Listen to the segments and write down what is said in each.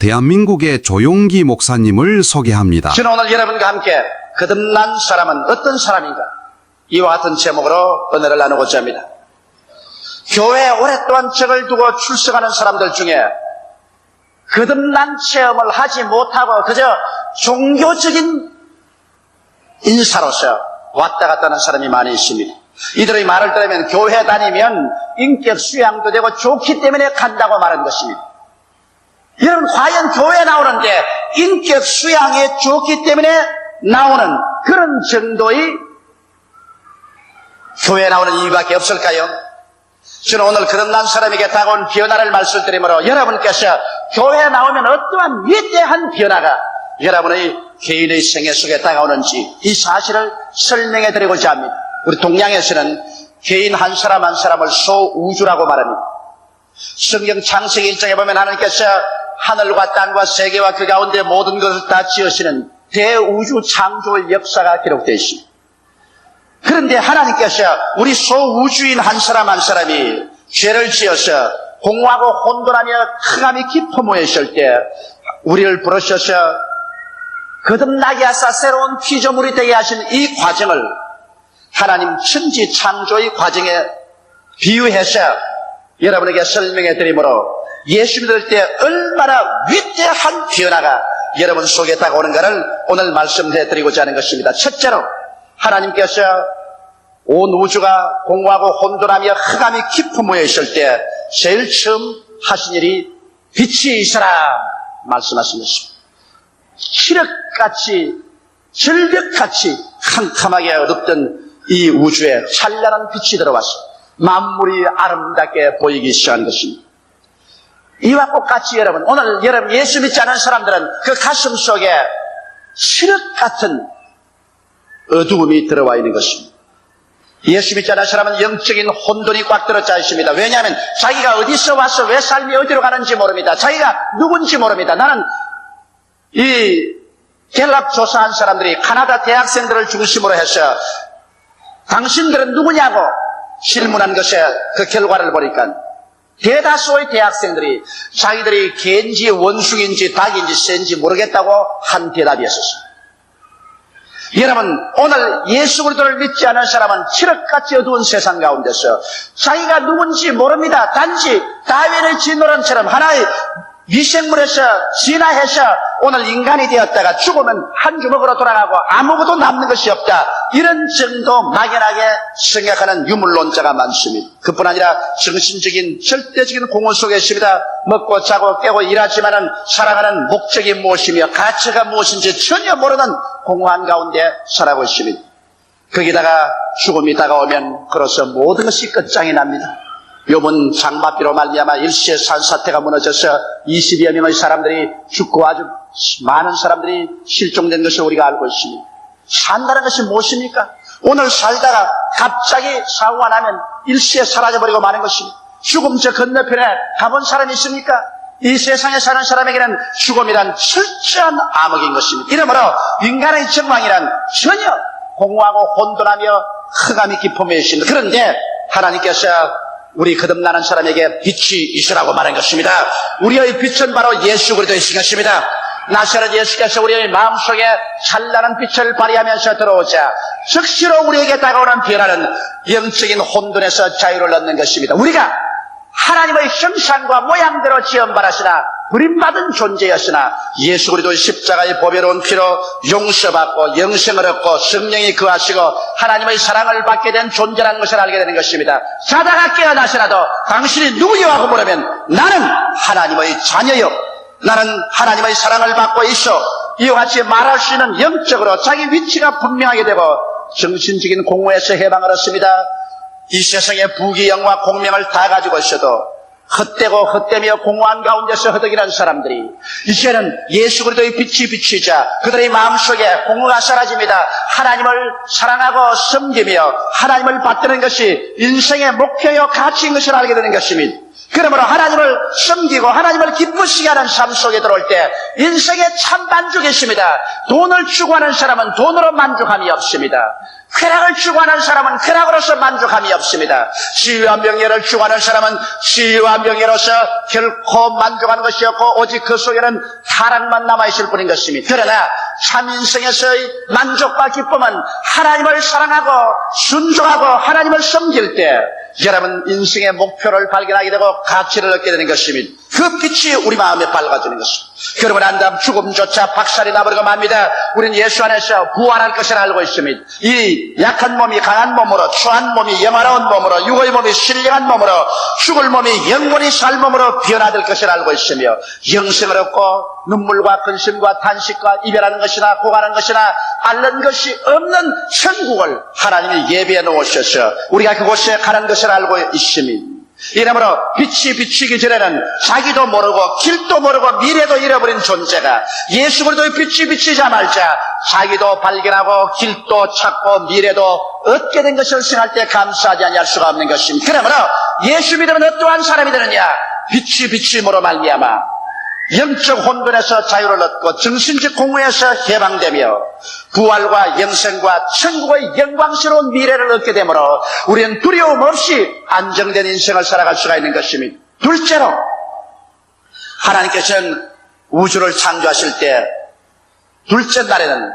대한민국의 조용기 목사님을 소개합니다. 저는 오늘 여러분과 함께 거듭난 사람은 어떤 사람인가? 이와 같은 제목으로 은혜를 나누고자 합니다. 교회에 오랫동안 적을 두고 출석하는 사람들 중에 거듭난 체험을 하지 못하고 그저 종교적인 인사로서 왔다 갔다 하는 사람이 많이 있습니다. 이들의 말을 들으면 교회 다니면 인격 수양도 되고 좋기 때문에 간다고 말하는 것입니다. 여러분, 과연 교회 나오는데 인격 수양에 좋기 때문에 나오는 그런 정도의 교회 나오는 이유밖에 없을까요? 저는 오늘 거듭난 사람에게 다가온 변화를 말씀드리므로 여러분께서 교회에 나오면 어떠한 위대한 변화가 여러분의 개인의 생애 속에 다가오는지 이 사실을 설명해 드리고자 합니다. 우리 동양에서는 개인 한 사람 한 사람을 소우주라고 말합니다. 성경 창세기 1장에 보면 하나님께서 하늘과 땅과 세계와 그 가운데 모든 것을 다 지으시는 대우주 창조의 역사가 기록되어 있습니다. 그런데 하나님께서 우리 소우주인 한 사람 한 사람이 죄를 지어서 공허하고 혼돈하며 흑암이 깊어 모였을 때 우리를 부르셔서 거듭나게 하사 새로운 피조물이 되게 하신 이 과정을 하나님 천지 창조의 과정에 비유해서 여러분에게 설명해 드리므로 예수 믿을 때 얼마나 위대한 변화가 여러분 속에 다가오는가를 오늘 말씀해 드리고자 하는 것입니다. 첫째로 하나님께서 온 우주가 공허하고 혼돈하며 흑암이 깊어 모여 있을 때 제일 처음 하신 일이 빛이 있어라 말씀하신 것입니다. 칠흑같이 절벽같이 캄캄하게 어둡던 이 우주에 찬란한 빛이 들어와서 만물이 아름답게 보이기 시작한 것입니다. 이와 똑같이 여러분, 오늘 여러분 예수 믿지 않은 사람들은 그 가슴 속에 칠흑 같은 어두움이 들어와 있는 것입니다. 예수 믿지 않은 사람은 영적인 혼돈이 꽉 들어차 있습니다. 왜냐하면 자기가 어디서 와서 왜 삶이 어디로 가는지 모릅니다. 자기가 누군지 모릅니다. 나는 이 갤럽 조사한 사람들이 카나다 대학생들을 중심으로 해서 당신들은 누구냐고 질문한 것에 그 결과를 보니까 대다수의 대학생들이 자기들이 개인지 원숭인지 닭인지 새인지 모르겠다고 한 대답이었습니다. 여러분, 오늘 예수 그리스도를 믿지 않은 사람은 칠흑같이 어두운 세상 가운데서 자기가 누군지 모릅니다. 단지 다윈의 진노론처럼 하나의 미생물에서 진화해서 오늘 인간이 되었다가 죽으면 한 주먹으로 돌아가고 아무것도 남는 것이 없다. 이런 정도 막연하게 생각하는 유물론자가 많습니다. 그뿐 아니라 정신적인 절대적인 공허 속에 있습니다. 먹고 자고 깨고 일하지만은 살아가는 목적이 무엇이며 가치가 무엇인지 전혀 모르는 공허한 가운데 살아가고 있습니다. 거기다가 죽음이 다가오면 그로서 모든 것이 끝장이 납니다. 요번 장마비로 말미암아 일시에 산사태가 무너져서 20여 명의 사람들이 죽고 아주 많은 사람들이 실종된 것을 우리가 알고 있습니다. 산다는 것이 무엇입니까? 오늘 살다가 갑자기 사고가 나면 일시에 사라져버리고 마는 것입니다. 죽음 저 건너편에 가본 사람이 있습니까? 이 세상에 사는 사람에게는 죽음이란 철저한 암흑인 것입니다. 이러므로 인간의 정황이란 전혀 공허하고 혼돈하며 흑암이 깊어 모여있습니다. 그런데 하나님께서 우리 거듭나는 사람에게 빛이 있으라고 말한 것입니다. 우리의 빛은 바로 예수 그리스도이신 것입니다. 나사렛 예수께서 우리의 마음속에 찬란한 빛을 발휘하면서 들어오자 즉시로 우리에게 다가오는 변화는 영적인 혼돈에서 자유를 얻는 것입니다. 우리가 하나님의 형상과 모양대로 지음받았으나 버림받은 존재였으나 예수 그리스도의 십자가의 보배로운 피로 용서받고 영생을 얻고 성령이 거하시고 하나님의 사랑을 받게 된 존재라는 것을 알게 되는 것입니다. 자다가 깨어나서라도 당신이 누구요? 하고 물으면 나는 하나님의 자녀요, 나는 하나님의 사랑을 받고 있어, 이와 같이 말할 수 있는 영적으로 자기 위치가 분명하게 되고 정신적인 공허에서 해방을 얻습니다. 이 세상의 부귀영화 공명을 다 가지고 있어도 헛되고 헛되며 공허한 가운데서 허덕이는 사람들이 이제는 예수 그리스도의 빛이 비치자 그들의 마음속에 공허가 사라집니다. 하나님을 사랑하고 섬기며 하나님을 받드는 것이 인생의 목표요 가치인 것을 알게 되는 것입니다. 그러므로 하나님을 섬기고 하나님을 기쁘시게 하는 삶 속에 들어올 때 인생에 참 만족이 있습니다. 돈을 추구하는 사람은 돈으로 만족함이 없습니다. 쾌락을 추구하는 사람은 쾌락으로서 만족함이 없습니다. 지위와 명예를 추구하는 사람은 지위와 명예로서 결코 만족하는 것이 없고 오직 그 속에는 타락만 남아있을 뿐인 것입니다. 그러나 참 인생에서의 만족과 기쁨은 하나님을 사랑하고 순종하고 하나님을 섬길 때 여러분 인생의 목표를 발견하게 되고 가치를 얻게 되는 것입니다. 그 빛이 우리 마음에 밝아지는 것입니다. 그러면 안 다음 죽음조차 박살이 나버리고 맙니다. 우리는 예수 안에서 부활할 것을 알고 있습니다. 이 약한 몸이 강한 몸으로, 추한 몸이 영화로운 몸으로, 육의 몸이 신령한 몸으로, 죽을 몸이 영원히 살 몸으로 변화될 것을 알고 있으며 영생을 얻고 눈물과 근심과 탄식과 이별하는 것이나 고가는 것이나 앓는 것이 없는 천국을 하나님이 예비해 놓으셔서 우리가 그곳에 가는 것을 알고 있습니다. 이러므로 빛이 비치기 전에는 자기도 모르고 길도 모르고 미래도 잃어버린 존재가 예수 그리스도의 빛이 비치자마자 자기도 발견하고 길도 찾고 미래도 얻게 된 것을 생각할 때 감사하지 아니할 수가 없는 것입니다. 그러므로 예수 믿으면 어떠한 사람이 되느냐? 빛이 비침으로 말미암아 영적 혼돈에서 자유를 얻고 정신적 공허에서 해방되며 부활과 영생과 천국의 영광스러운 미래를 얻게 되므로 우리는 두려움 없이 안정된 인생을 살아갈 수가 있는 것입니다. 둘째로 하나님께서는 우주를 창조하실 때 둘째 날에는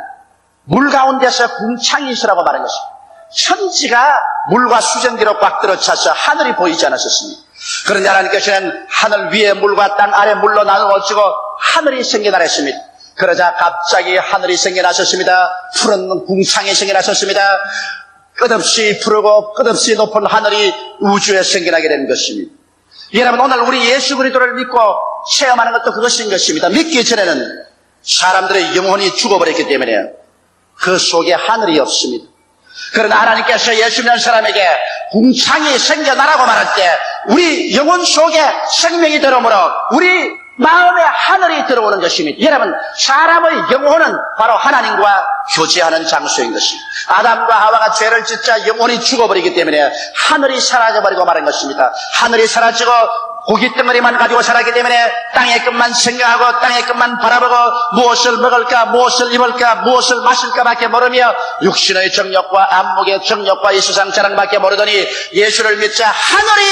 물 가운데서 궁창이 있으라고 말한 것입니다. 천지가 물과 수증기로 꽉 들어차서 하늘이 보이지 않았었습니다. 그런데 하나님께서는 하늘 위에 물과 땅 아래 물로 나누어지고 하늘이 생겨나라 했습니다. 그러자 갑자기 하늘이 생겨나셨습니다. 푸른 궁창이 생겨나셨습니다. 끝없이 푸르고 끝없이 높은 하늘이 우주에 생겨나게 된 것입니다. 여러분 오늘 우리 예수 그리스도를 믿고 체험하는 것도 그것인 것입니다. 믿기 전에는 사람들의 영혼이 죽어버렸기 때문에 그 속에 하늘이 없습니다. 그러나 하나님께서 예수 믿는 사람에게 궁창이 생겨나라고 말할 때 우리 영혼 속에 생명이 들어오므로 우리 마음에 하늘이 들어오는 것입니다. 여러분 사람의 영혼은 바로 하나님과 교제하는 장소인 것입니다. 아담과 하와가 죄를 짓자 영혼이 죽어버리기 때문에 하늘이 사라져버리고 말한 것입니다. 하늘이 사라지고 고깃덩어리만 가지고 살았기 때문에 땅의 것만 생각하고 땅의 것만 바라보고 무엇을 먹을까 무엇을 입을까 무엇을 마실까 밖에 모르며 육신의 정욕과 안목의 정욕과 이 세상 자랑밖에 모르더니 예수를 믿자 하늘이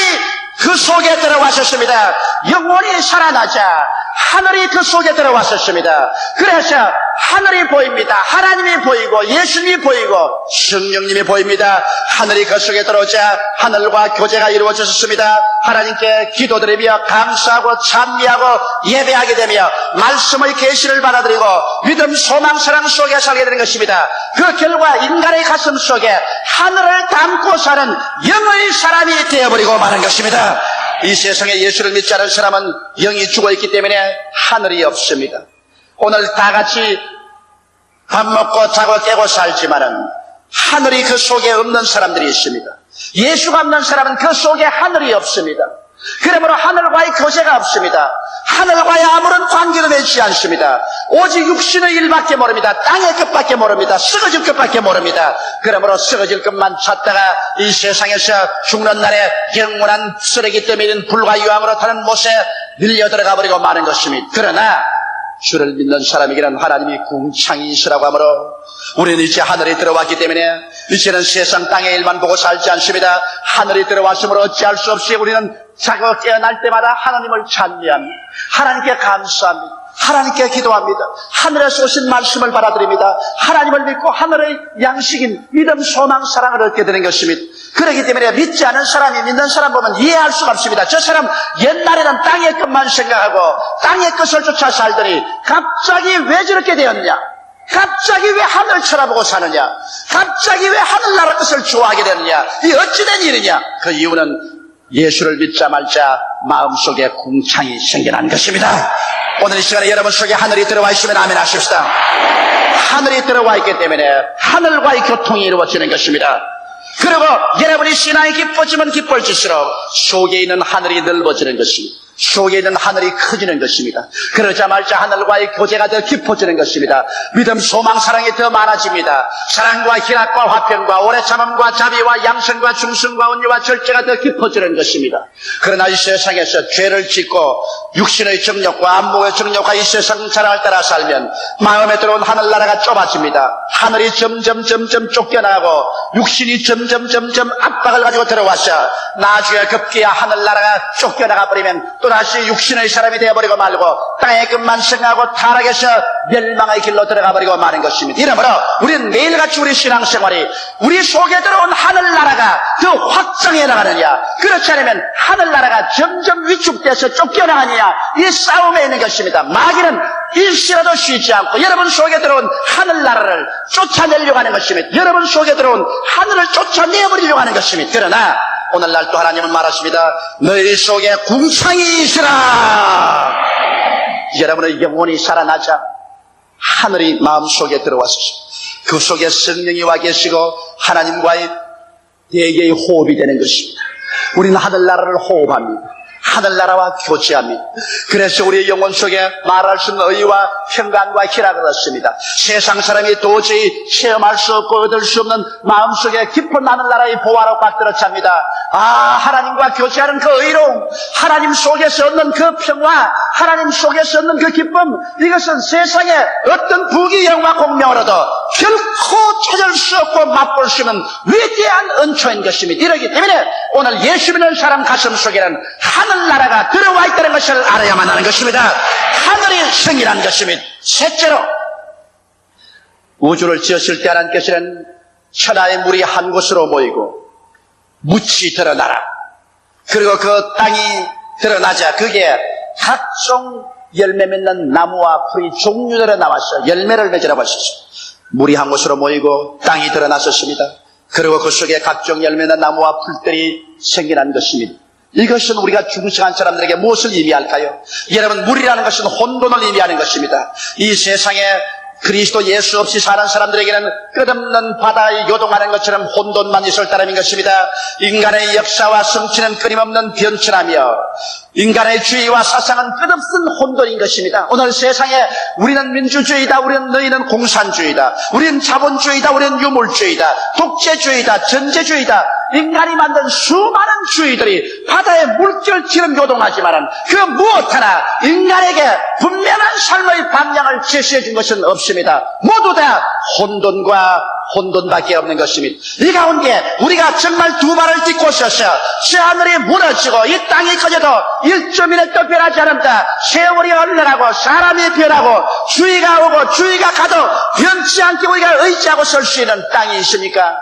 그 속에 들어왔었습니다. 영혼이 살아나자 하늘이 그 속에 들어왔었습니다. 그래서 하늘이 보입니다. 하나님이 보이고 예수님이 보이고 성령님이 보입니다. 하늘이 그 속에 들어오자 하늘과 교제가 이루어졌습니다. 하나님께 기도드리며 감사하고 찬미하고 예배하게 되며 말씀의 계시를 받아들이고 믿음, 소망, 사랑 속에 살게 되는 것입니다. 그 결과 인간의 가슴 속에 하늘을 담고 사는 영의 사람이 되어버리고 마는 것입니다. 이 세상에 예수를 믿지 않은 사람은 영이 죽어있기 때문에 하늘이 없습니다. 오늘 다 같이 밥 먹고 자고 깨고 살지만은 하늘이 그 속에 없는 사람들이 있습니다. 예수가 없는 사람은 그 속에 하늘이 없습니다. 그러므로 하늘과의 교제가 없습니다. 하늘과의 아무런 관계도 되지 않습니다. 오직 육신의 일밖에 모릅니다. 땅의 것밖에 모릅니다. 썩어질 것밖에 모릅니다. 그러므로 썩어질 것만 찾다가 이 세상에서 죽는 날에 영원한 쓰레기 때문에 불과 유황으로 타는 못에 밀려 들어가 버리고 마는 것입니다. 그러나 주를 믿는 사람에게는 하나님이 궁창이 있으라고 하므로 우리는 이제 하늘에 들어왔기 때문에 이제는 세상 땅의 일만 보고 살지 않습니다. 하늘에 들어왔으므로 어찌할 수 없이 우리는 자고 깨어날 때마다 하나님을 찬미합니다. 하나님께 감사합니다. 하나님께 기도합니다. 하늘에서 오신 말씀을 받아들입니다. 하나님을 믿고 하늘의 양식인 믿음, 소망, 사랑을 얻게 되는 것입니다. 그렇기 때문에 믿지 않은 사람이 믿는 사람 보면 이해할 수가 없습니다. 저 사람 옛날에는 땅의 것만 생각하고 땅의 것을 쫓아 살더니 갑자기 왜 저렇게 되었냐? 갑자기 왜 하늘 쳐다보고 사느냐? 갑자기 왜 하늘나라 것을 좋아하게 되느냐? 이 어찌된 일이냐? 그 이유는 예수를 믿자 말자 마음속에 궁창이 생겨난 것입니다. 오늘 이 시간에 여러분 속에 하늘이 들어와 있으면 아멘 하십시다. 하늘이 들어와 있기 때문에 하늘과의 교통이 이루어지는 것입니다. 그리고 여러분이 신앙이 깊어지면 깊어질수록 속에 있는 하늘이 넓어지는 것입니다. 속에 있는 하늘이 커지는 것입니다. 그러자마자 하늘과의 교제가 더 깊어지는 것입니다. 믿음, 소망, 사랑이 더 많아집니다. 사랑과 희락과 화평과 오래 참음과 자비와 양선과 중성과 온유와 절제가 더 깊어지는 것입니다. 그러나 이 세상에서 죄를 짓고 육신의 정욕과 안목의 정욕과 이 세상 사랑을 따라 살면 마음에 들어온 하늘나라가 좁아집니다. 하늘이 점점 쫓겨나고 육신이 점점 압박을 가지고 들어와서 나중에 급기야 하늘나라가 쫓겨나가 버리면 또다시 육신의 사람이 되어버리고 말고 땅의 끝만 생각하고 타락해서 멸망의 길로 들어가 버리고 마는 것입니다. 이러므로 우리는 매일같이 우리 신앙생활이 우리 속에 들어온 하늘나라가 더 확장해 나가느냐, 그렇지 않으면 하늘나라가 점점 위축돼서 쫓겨나가느냐, 이 싸움에 있는 것입니다. 마귀는 일시라도 쉬지 않고 여러분 속에 들어온 하늘나라를 쫓아내려고 하는 것입니다. 여러분 속에 들어온 하늘을 쫓아내버리려고 하는 것입니다. 그러나 오늘날 또 하나님은 말하십니다. 너희 속에 궁창이 있으라. 여러분의 영혼이 살아나자 하늘이 마음속에 들어와서 그 속에 성령이 와 계시고 하나님과의 대개의 호흡이 되는 것입니다. 우리는 하늘나라를 호흡합니다. 하늘나라와 교제합니다. 그래서 우리의 영혼 속에 말할 수 없는 의와 평강과 희락을 얻습니다. 세상 사람이 도저히 체험할 수 없고 얻을 수 없는 마음속에 깊은 하늘나라의 보화로 꽉 들어찹니다. 하나님과 교제하는 그 의로움, 하나님 속에서 얻는 그 평화, 하나님 속에서 얻는 그 기쁨, 이것은 세상에 어떤 부귀 영화 공명으로도 결코 찾을 수 없고 맛볼 수 없는 위대한 은초인 것입니다. 이러기 때문에 오늘 예수 믿는 사람 가슴 속에는 하늘나라가 들어와 있다는 것을 알아야만 하는 것입니다. 하늘이 승리한 것입니다. 셋째로, 우주를 지었을 때 하나님께서는 천하의 물이 한 곳으로 모이고 묻이 드러나라. 그리고 그 땅이 드러나자 그게 각종 열매 맺는 나무와 풀이 종류대로 나와서 열매를 맺으라고 하셨습니다. 물이 한 곳으로 모이고 땅이 드러났었습니다. 그리고 그 속에 각종 열매 맺는 나무와 풀들이 생겨난 것입니다. 이것은 우리가 중생한 사람들에게 무엇을 의미할까요? 여러분, 물이라는 것은 혼돈을 의미하는 것입니다. 이 세상에 그리스도 예수 없이 사는 사람들에게는 끝없는 바다에 요동하는 것처럼 혼돈만 있을 따름인 것입니다. 인간의 역사와 성취는 끊임없는 변천하며 인간의 주의와 사상은 끝없는 혼돈인 것입니다. 오늘 세상에 우리는 민주주의다, 우리는 너희는 공산주의다, 우리는 자본주의다, 우리는 유물주의다, 독재주의다, 전제주의다, 인간이 만든 수많은 주의들이 바다에 물결처럼 요동하지만 그 무엇 하나 인간에게 분명한 삶의 방향을 제시해 준 것은 없습니다. 모두 다 혼돈과 혼돈밖에 없는 것입니다. 이 가운데 우리가 정말 두 발을 딛고 서서 새 하늘이 무너지고 이 땅이 커져도 1.1도 변하지 않는다. 세월이 흘러가고 사람이 변하고 주의가 오고 주의가 가도 변치 않게 우리가 의지하고 설 수 있는 땅이 있습니까?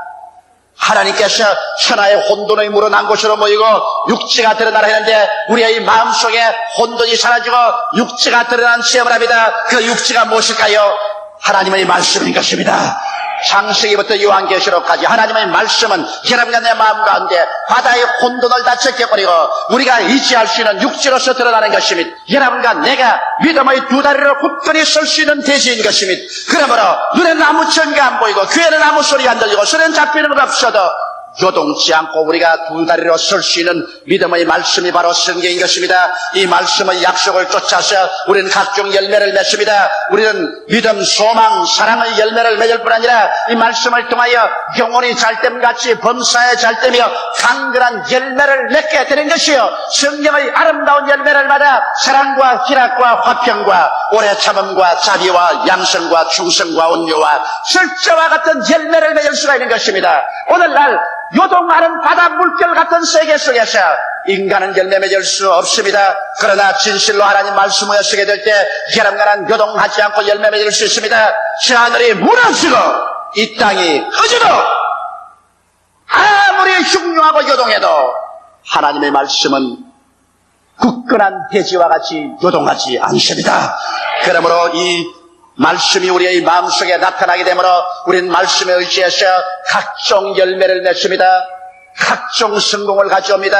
하나님께서 천하의 혼돈의 물은 한 곳으로 모이고 육지가 드러나라 했는데 우리의 마음속에 혼돈이 사라지고 육지가 드러난 체험을 합니다. 그 육지가 무엇일까요? 하나님의 말씀인 것입니다. 창세기부터 요한계시록까지 하나님의 말씀은 여러분과 내 마음 가운데 바다의 혼돈을 다 제껴버리고 우리가 의지할 수 있는 육지로서 드러나는 것입니다. 여러분과 내가 믿음의 두 다리로 굳건히 설 수 있는 대지인 것입니다. 그러므로 눈에는 아무 증거 안 보이고 귀에는 아무 소리 안 들리고 손에는 잡히는 것 없어도 요동치 않고 우리가 두 다리로 설 수 있는 믿음의 말씀이 바로 성경인 것입니다. 이 말씀의 약속을 쫓아서 우리는 각종 열매를 맺습니다. 우리는 믿음, 소망, 사랑의 열매를 맺을 뿐 아니라 이 말씀을 통하여 영혼이 잘됨같이 범사에 잘되며 강건한 열매를 맺게 되는 것이요, 성경의 아름다운 열매를 받아 사랑과 희락과 화평과 오래 참음과 자비와 양성과 충성과 온유와 절제와 같은 열매를 맺을 수가 있는 것입니다. 오늘날 요동하는 바다 물결 같은 세계 속에서 인간은 열매 맺을 수 없습니다. 그러나 진실로 하나님 말씀을 쓰게 될 때 여러분과는 요동하지 않고 열매 맺을 수 있습니다. 새 하늘이 무너지고 이 땅이 허지도 아무리 흉흉하고 요동해도 하나님의 말씀은 굳건한 대지와 같이 요동하지 않습니다. 그러므로 이 말씀이 우리의 마음속에 나타나게 되므로 우리는 말씀에 의지해서 각종 열매를 맺습니다. 각종 성공을 가져옵니다.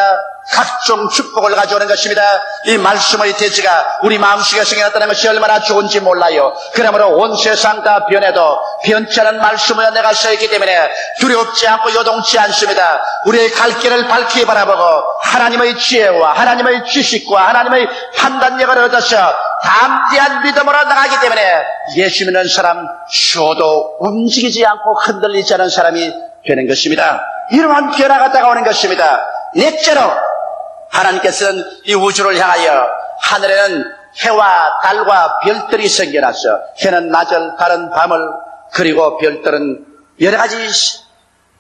각종 축복을 가져오는 것입니다. 이 말씀의 대지가 우리 마음속에 생겨났다는 것이 얼마나 좋은지 몰라요. 그러므로 온 세상 다 변해도 변치 않은 말씀을 내가 서 있기 때문에 두렵지 않고 요동치 않습니다. 우리의 갈 길을 밝히 바라보고 하나님의 지혜와 하나님의 지식과 하나님의 판단력을 얻어서 담대한 믿음으로 나가기 때문에 예수 믿는 사람 쉬어도 움직이지 않고 흔들리지 않은 사람이 되는 것입니다. 이러한 변화가 다가오는 것입니다. 넷째로 하나님께서는 이 우주를 향하여 하늘에는 해와 달과 별들이 생겨났어. 해는 낮을, 달은 밤을, 그리고 별들은 여러 가지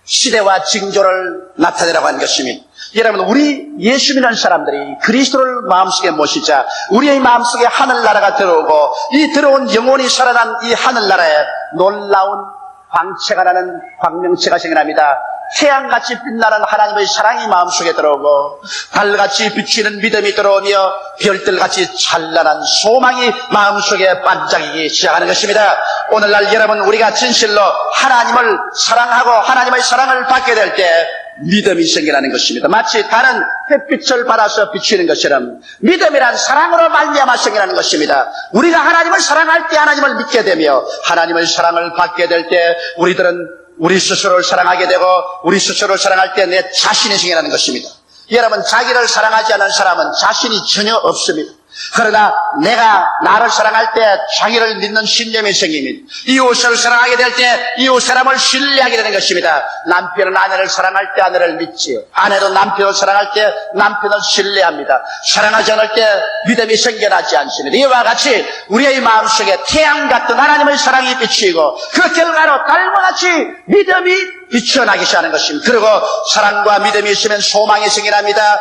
시대와 징조를 나타내라고 하는 것입니다. 여러분, 우리 예수 믿는 사람들이 그리스도를 마음속에 모시자 우리의 마음속에 하늘나라가 들어오고 이 들어온 영혼이 살아난 이 하늘나라에 놀라운 광채가 나는 광명체가 생겨납니다. 태양같이 빛나는 하나님의 사랑이 마음속에 들어오고 달같이 비치는 믿음이 들어오며 별들같이 찬란한 소망이 마음속에 반짝이기 시작하는 것입니다. 오늘날 여러분, 우리가 진실로 하나님을 사랑하고 하나님의 사랑을 받게 될 때 믿음이 생겨나는 것입니다. 마치 달은 햇빛을 받아서 비치는 것처럼 믿음이란 사랑으로 말미암아 생겨나는 것입니다. 우리가 하나님을 사랑할 때 하나님을 믿게 되며 하나님의 사랑을 받게 될 때 우리들은 우리 스스로를 사랑하게 되고 우리 스스로를 사랑할 때 내 자신이 생겨나는 것입니다. 여러분, 자기를 사랑하지 않는 사람은 자신이 전혀 없습니다. 그러나 내가 나를 사랑할 때 자기를 믿는 신념이 생깁니다. 이웃을 사랑하게 될 때 이웃 사람을 신뢰하게 되는 것입니다. 남편은 아내를 사랑할 때 아내를 믿지요. 아내도 남편을 사랑할 때 남편을 신뢰합니다. 사랑하지 않을 때 믿음이 생겨나지 않습니다. 이와 같이 우리의 마음속에 태양 같은 하나님의 사랑이 비치고 그 결과로 달과 같이 믿음이 비춰나기 시작하는 것입니다. 그리고 사랑과 믿음이 있으면 소망이 생겨납니다.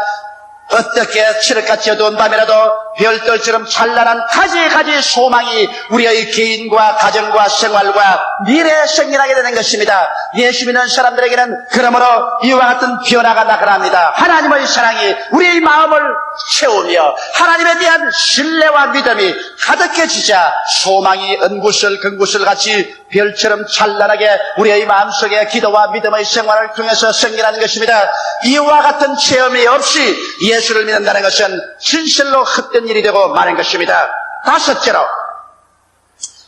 어떻게 칠흑같이 어두운 밤이라도 별들처럼 찬란한 가지 소망이 우리의 개인과 가정과 생활과 미래에 생겨나게 되는 것입니다. 예수 믿는 사람들에게는 그러므로 이와 같은 변화가 나타납니다. 하나님의 사랑이 우리의 마음을 채우며 하나님에 대한 신뢰와 믿음이 가득해지자 소망이 은구슬 금구슬 같이 별처럼 찬란하게 우리의 마음속에 기도와 믿음의 생활을 통해서 생겨나는 것입니다. 이와 같은 체험이 없이 예수를 믿는다는 것은 진실로 헛된 일이 되고 마는 것입니다. 다섯째로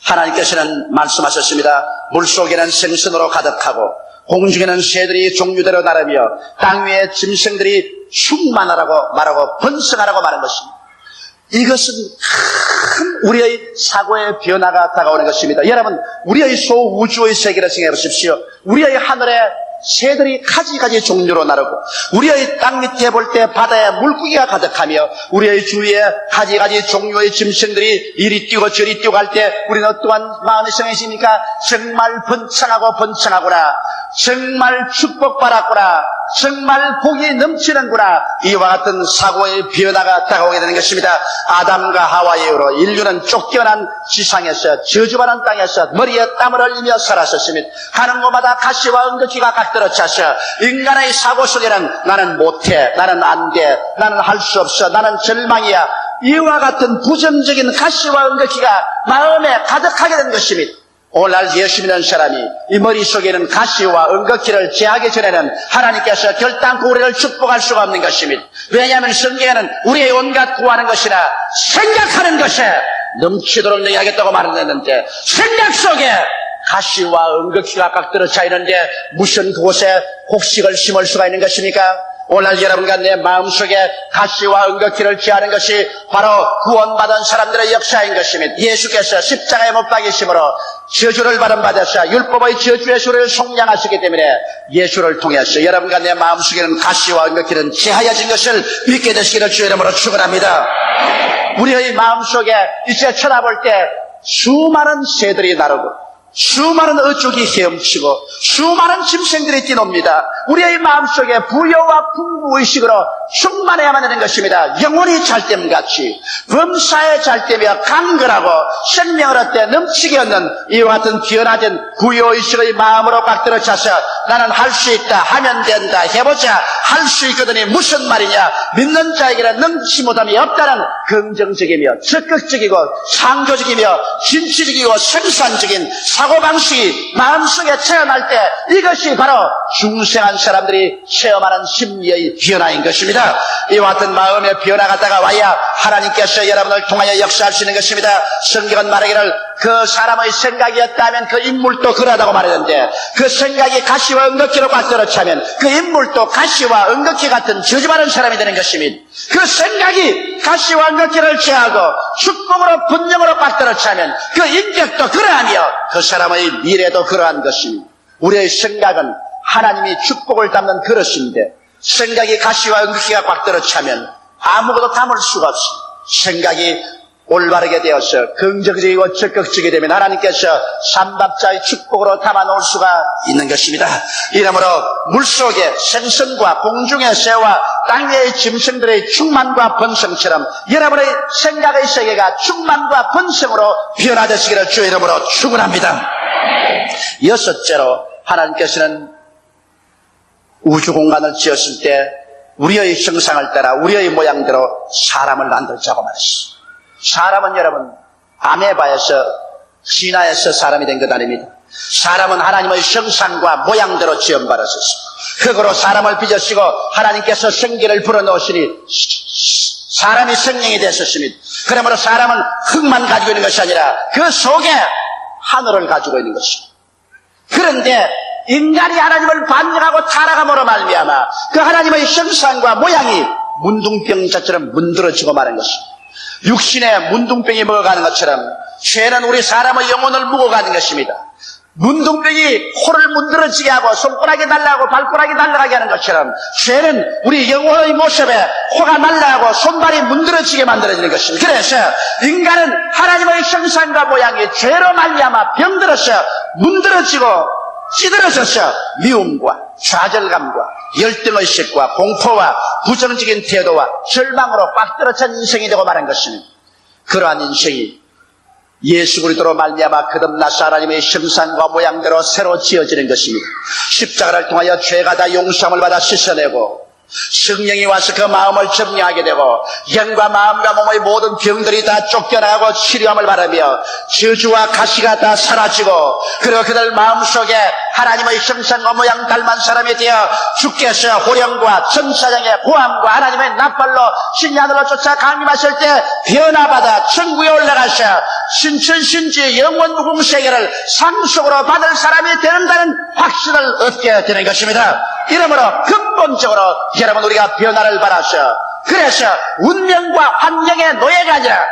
하나님께서는 말씀하셨습니다. 물속에는 생선으로 가득하고 공중에는 새들이 종류대로 나르며 땅 위에 짐승들이 충만하라고 말하고 번성하라고 말한 것입니다. 이것은 큰 우리의 사고의 변화가 다가오는 것입니다. 여러분, 우리의 소우주의 세계를 생각해 보십시오. 우리의 하늘에 새들이 가지 종류로 나르고 우리의 땅 밑에 볼 때 바다에 물고기가 가득하며 우리의 주위에 가지 종류의 짐승들이 이리 뛰고 저리 뛰고 할 때 우리는 어떠한 마음이 생기십니까? 정말 번창하구나. 정말 축복받았구나. 정말 복이 넘치는구나. 이와 같은 사고의 변화가 다가오게 되는 것입니다. 아담과 하와의 이후로 인류는 쫓겨난 지상에서 저주받은 땅에서 머리에 땀을 흘리며 살았었습니다. 가는 곳마다 가시와 은거기가 각들어 차서 인간의 사고 속에는 나는 못해, 나는 안 돼, 나는 할 수 없어, 나는 절망이야. 이와 같은 부정적인 가시와 은거기가 마음에 가득하게 된 것입니다. 오늘날 예수 믿는 사람이 이 머릿속에는 가시와 은거기를 제하기 전에는 하나님께서 결단코 우리를 축복할 수가 없는 것입니다. 왜냐하면 성경에는 우리의 온갖 구하는 것이나 생각하는 것에 넘치도록 너희 하겠다고 말했는데 생각 속에 가시와 은거기가 각들어 차 있는데 무슨 그곳에 곡식을 심을 수가 있는 것입니까? 오늘 여러분과 내 마음속에 가시와 은거기를 제하는 것이 바로 구원받은 사람들의 역사인 것입니다. 예수께서 십자가에 못 박이심으로 저주를 받으셔 율법의 저주의 수를 속량하시기 때문에 예수를 통해서 여러분과 내 마음속에는 가시와 은거기는 제하여진 것을 믿게 되시기를 주의 이름으로 축원합니다. 우리의 마음속에 이제 쳐다볼 때 수많은 새들이 나르고 수많은 어족이 헤엄치고 수많은 짐승들이 뛰놉니다. 우리의 마음속에 부여와 풍부의식으로 충만해야만 되는 것입니다. 영혼이 잘됨같이 범사에 잘되며 강건하고 생명을 얻되 넘치게 얻는 이와 같은 변화된 부여의식의 마음으로 각들어 차서 나는 할 수 있다, 하면 된다, 해보자, 할 수 있거든이 무슨 말이냐. 믿는 자에게는 능치 못함이 없다는 긍정적이며 적극적이고 창조적이며 진취적이고 생산적인 사고방식이 마음속에 체험할 때 이것이 바로 중생한 사람들이 체험하는 심리의 변화인 것입니다. 이와 같은 마음의 변화가 다가와야 하나님께서 여러분을 통하여 역사할 수 있는 것입니다. 성경은 말하기를 그 사람의 생각이었다면 그 인물도 그러하다고 말하는데 그 생각이 가시와 은극기로 빠뜨려차면 그 인물도 가시와 은극기 같은 저주받은 사람이 되는 것입니다. 그 생각이 가시와 은극기를 제하고 축복으로 분명으로 빠뜨려차면 그 인격도 그러하며 그 사람의 미래도 그러한 것입니다. 우리의 생각은 하나님이 축복을 담는 그릇인데 생각이 가시와 은극기가 빠뜨려차면 아무것도 담을 수가 없습니다. 생각이 올바르게 되어서 긍정적이고 적극적이 되면 하나님께서 삼박자의 축복으로 담아놓을 수가 있는 것입니다. 이러므로 물속의 생선과 공중의 새와 땅 위의 짐승들의 충만과 번성처럼 여러분의 생각의 세계가 충만과 번성으로 변화되시기를 주의 이름으로 축원합니다. 여섯째로 하나님께서는 우주 공간을 지었을 때 우리의 형상을 따라 우리의 모양대로 사람을 만들자고 말했습니다. 사람은 여러분 아메바에서 진화해서 사람이 된 것 아닙니다. 사람은 하나님의 형상과 모양대로 지음받았습니다. 흙으로 사람을 빚으시고 하나님께서 생기를 불어넣으시니 사람이 생명이 됐었습니다. 그러므로 사람은 흙만 가지고 있는 것이 아니라 그 속에 하늘을 가지고 있는 것입니다. 그런데 인간이 하나님을 반역하고 타락함으로 말미암아 그 하나님의 형상과 모양이 문둥병자처럼 문드러지고 마는 것입니다. 육신에 문둥병이 먹어가는 것처럼 죄는 우리 사람의 영혼을 묵어가는 것입니다. 문둥병이 코를 문드러지게 하고 손가락이 날라가고 발가락이 날아가게 하는 것처럼 죄는 우리 영혼의 모습에 코가 날아가고 손발이 문드러지게 만들어지는 것입니다. 그래서 인간은 하나님의 형상과 모양이 죄로 말미암아 병들어서 문드러지고 찌들어져서 미움과 좌절감과 열등의식과 공포와 부정적인 태도와 절망으로 빡들어찬 인생이 되고 말한 것입니다. 그러한 인생이 예수 그리스도로 말미암아 거듭나서 하나님의 형상과 모양대로 새로 지어지는 것입니다. 십자가를 통하여 죄가 다 용서함을 받아 씻어내고 성령이 와서 그 마음을 정리하게 되고 영과 마음과 몸의 모든 병들이 다 쫓겨나가고 치료함을 바라며 저주와 가시가 다 사라지고 그리고 그들 마음속에 하나님의 형상과 모양 닮은 사람이 되어 주께서 호령과 천사장의 고함과 하나님의 나팔로 신이 하늘로 쫓아 강림하실 때 변화받아 천국에 올라가셔 신천신지 영원 무궁세계를 상속으로 받을 사람이 되는다는 확신을 얻게 되는 것입니다. 이러므로 근본적으로 여러분 우리가 변화를 받아서 그래서 운명과 환경의 노예가 아니라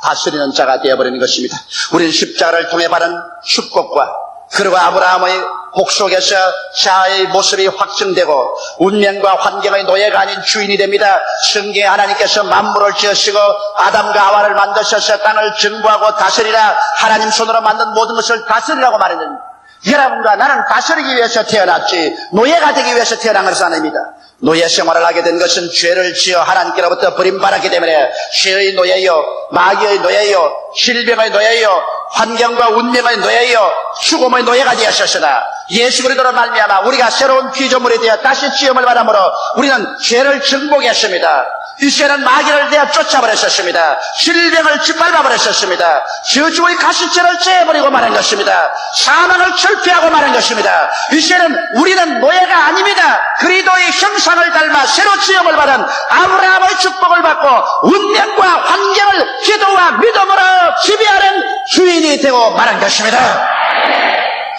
다스리는 자가 되어버리는 것입니다. 우리는 십자가를 통해 받은 축복과 그리고 아브라함의 복 속에서 자아의 모습이 확증되고 운명과 환경의 노예가 아닌 주인이 됩니다. 성경에 하나님께서 만물을 지으시고 아담과 하와를 만드셔서 땅을 정부하고 다스리라 하나님 손으로 만든 모든 것을 다스리라고 말했는데 여러분과 나는 다스리기 위해서 태어났지 노예가 되기 위해서 태어난 것은 아닙니다. 노예 생활을 하게 된 것은 죄를 지어 하나님께로부터 버림받았기 때문에 죄의 노예요, 마귀의 노예요, 질병의 노예요, 환경과 운명의 노예요, 죽음의 노예가 되었으나 예수 그리스도로 말미암아 우리가 새로운 피조물이 되어 다시 지음을 받음으로 우리는 죄를 정복했습니다. 이 죄는 마귀를 내어 쫓아버렸었습니다. 질병을 짓밟아버렸었습니다. 저주의 가시처를 째버리고 말한 것입니다. 사망을 철폐하고 말한 것입니다. 이제는 우리는 노예가 아닙니다. 그리스도의 형상을 닮아 새로 지음을 받은 아브라함의 축복을 받고 운명과 환경을 기도와 믿음으로 지배하는 주인이 되고 말한 것입니다.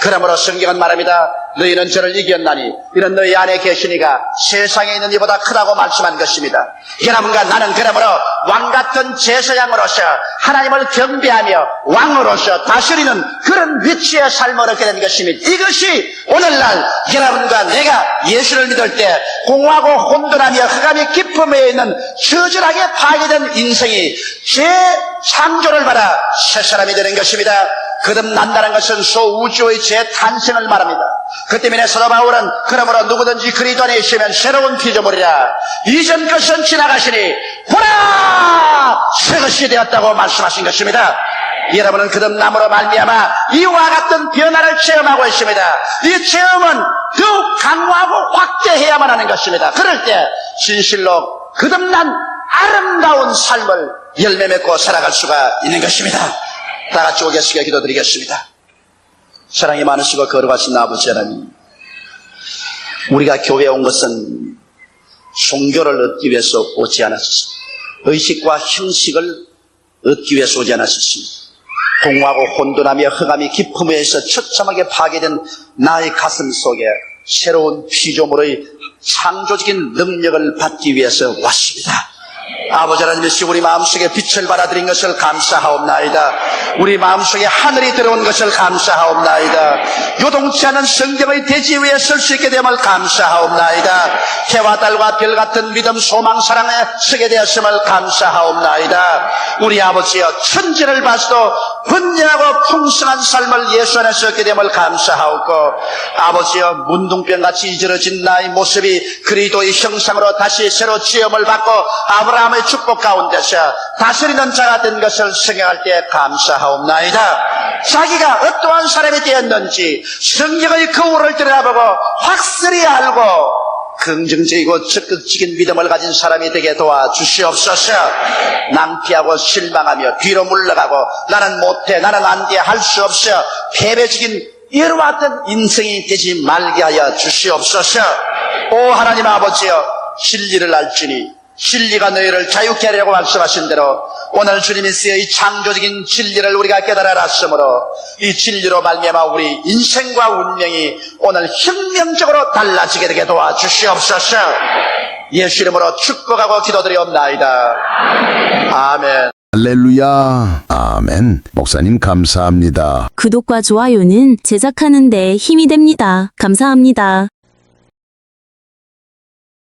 그러므로 성경은 말합니다. 너희는 저를 이겼나니 이는 너희 안에 계시니가 세상에 있는 이보다 크다고 말씀한 것입니다. 여러분과 나는 그러므로 왕같은 제사장으로서 하나님을 경배하며 왕으로서 다스리는 그런 위치의 삶을 얻게 된 것입니다. 이것이 오늘날 여러분과 내가 예수를 믿을 때 공허하고 혼돈하며 흑암이 깊음에 있는 처절하게 파괴된 인생이 재창조를 받아 새 사람이 되는 것입니다. 거듭난다는 것은 소우주의 재탄생을 말합니다. 그 때문에 사도 바울은 그러므로 누구든지 그리스도 안에 있으면 새로운 피조물이라 이전 것은 지나가시니 보라 새것이 되었다고 말씀하신 것입니다. 여러분은 거듭남으로 말미암아 이와 같은 변화를 체험하고 있습니다. 이 체험은 더욱 강화하고 확대해야만 하는 것입니다. 그럴 때 진실로 거듭난 아름다운 삶을 열매 맺고 살아갈 수가 있는 것입니다. 다 같이 오겠습니다. 기도드리겠습니다. 사랑이 많으시고 거룩하신 아버지 하나님, 우리가 교회에 온 것은 종교를 얻기 위해서 오지 않았습니다. 의식과 형식을 얻기 위해서 오지 않았습니다. 공허하고 혼돈하며 흑암이 깊음에서 처참하게 파괴된 나의 가슴 속에 새로운 피조물의 창조적인 능력을 받기 위해서 왔습니다. 아버지 하나님, 우리 마음속에 빛을 받아들인 것을 감사하옵나이다. 우리 마음속에 하늘이 들어온 것을 감사하옵나이다. 요동치 않은 성경의 대지 위에 설 수 있게 됨을 감사하옵나이다. 해와 달과 별 같은 믿음, 소망, 사랑에 서게 되었음을 감사하옵나이다. 우리 아버지여, 천지를 봐서도 번영하고 풍성한 삶을 예수 안에서 얻게 됨을 감사하옵고, 아버지여, 문둥병같이 이절어진 나의 모습이 그리스도의 형상으로 다시 새로 지음을 받고 아브라함의 축복 가운데서 다스리는 자가 된 것을 생각할 때 감사하옵나이다. 자기가 어떠한 사람이 되었는지 성경의 거울을 들여다보고 확실히 알고 긍정적이고 적극적인 믿음을 가진 사람이 되게 도와주시옵소서. 낭피하고 실망하며 뒤로 물러가고 나는 못해, 나는 안 돼, 할 수 없어, 패배적인 이와 같은 인생이 되지 말게 하여 주시옵소서. 오 하나님 아버지여, 진리를 알지니 진리가 너희를 자유케 하려고 말씀하신 대로 오늘 주님이 쓰여 이 창조적인 진리를 우리가 깨달아 알았으므로 이 진리로 말미암아 우리 인생과 운명이 오늘 혁명적으로 달라지게 되게 도와주시옵소서. 예수 이름으로 축복하고 기도드리옵나이다. 아멘. 할렐루야. 아멘. 목사님 감사합니다. 구독과 좋아요는 제작하는 데 힘이 됩니다. 감사합니다.